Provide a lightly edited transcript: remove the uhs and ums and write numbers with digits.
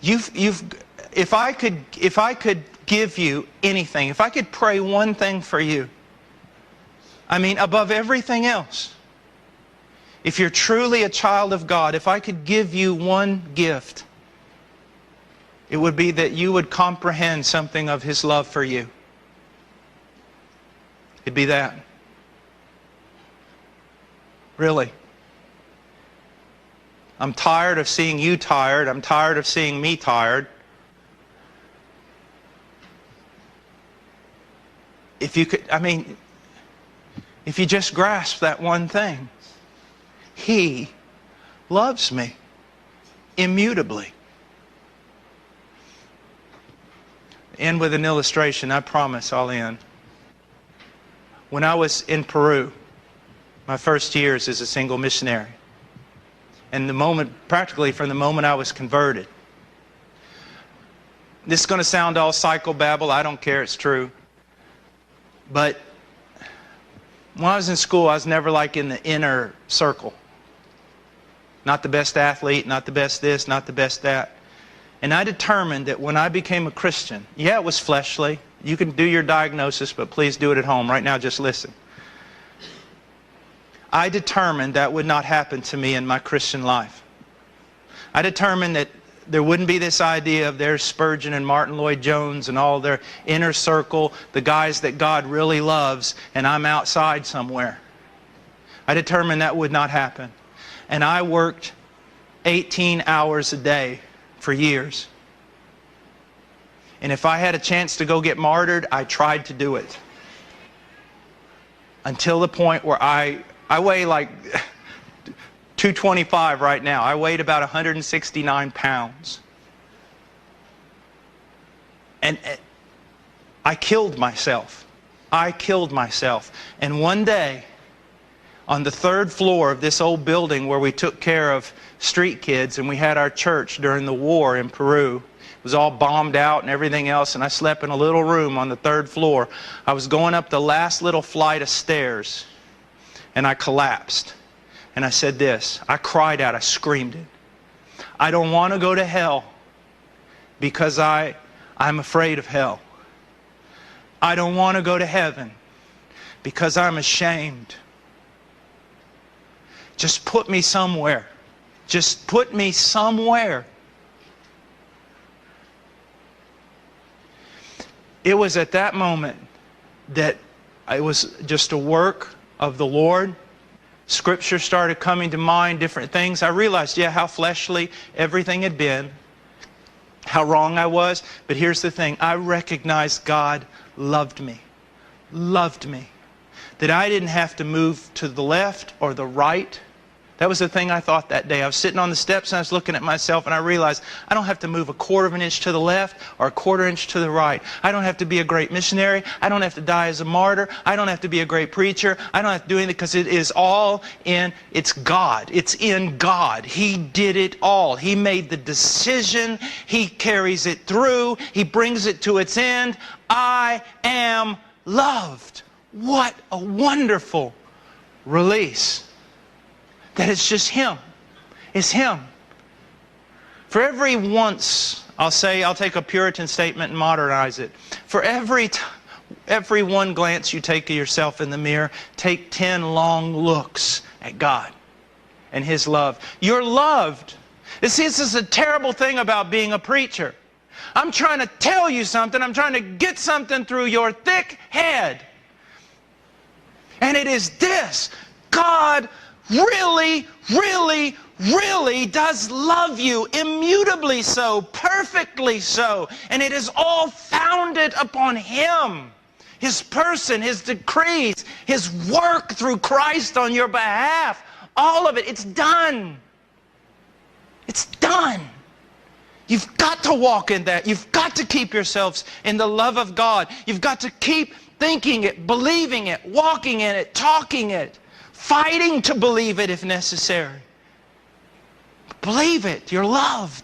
If I could give you anything, if I could pray one thing for you, I mean, above everything else, if you're truly a child of God, if I could give you one gift, it would be that you would comprehend something of His love for you. It'd be that. Really. I'm tired of seeing you tired. I'm tired of seeing me tired. If you could, I mean, if you just grasp that one thing, He loves me immutably. End with an illustration. I promise I'll end. When I was in Peru, my first years as a single missionary, and practically from the moment I was converted. This is going to sound all psychobabble. I don't care. It's true. But when I was in school, I was never like in the inner circle. Not the best athlete, not the best this, not the best that. And I determined that when I became a Christian, yeah, it was fleshly. You can do your diagnosis, but please do it at home. Right now, just listen. I determined that would not happen to me in my Christian life. I determined that there wouldn't be this idea of there's Spurgeon and Martin Lloyd-Jones and all their inner circle, the guys that God really loves, and I'm outside somewhere. I determined that would not happen. And I worked 18 hours a day for years. And if I had a chance to go get martyred, I tried to do it. Until the point where I weigh like 225 right now. I weighed about 169 pounds. And I killed myself. I killed myself. And one day, on the 3rd floor of this old building where we took care of street kids, and we had our church during the war in Peru. It was all bombed out and everything else, and I slept in a little room on the 3rd floor. I was going up the last little flight of stairs, and I collapsed. And I said this. I cried out. I screamed it. I don't want to go to hell because I'm afraid of hell. I don't want to go to heaven because I'm ashamed. Just put me somewhere. Just put me somewhere. It was at that moment that it was just a work of the Lord. Scripture started coming to mind, different things. I realized, yeah, how fleshly everything had been, how wrong I was. But here's the thing. I recognized God loved me. Loved me. That I didn't have to move to the left or the right. That was the thing I thought that day. I was sitting on the steps and I was looking at myself and I realized I don't have to move a 1/4 of an inch to the left or a 1/4 inch to the right. I don't have to be a great missionary. I don't have to die as a martyr. I don't have to be a great preacher. I don't have to do anything because it is all it's God. It's in God. He did it all. He made the decision. He carries it through. He brings it to its end. I am loved. What a wonderful release. That it's just Him. It's Him. For every once, I'll take a Puritan statement and modernize it. For every one glance you take of yourself in the mirror, take 10 long looks at God and His love. You're loved. This is a terrible thing about being a preacher. I'm trying to tell you something. I'm trying to get something through your thick head. And it is this. God really, really, really does love you, immutably so, perfectly so. And it is all founded upon Him, His person, His decrees, His work through Christ on your behalf. All of it, it's done. It's done. You've got to walk in that. You've got to keep yourselves in the love of God. You've got to keep thinking it, believing it, walking in it, talking it. Fighting to believe it if necessary. Believe it. You're loved.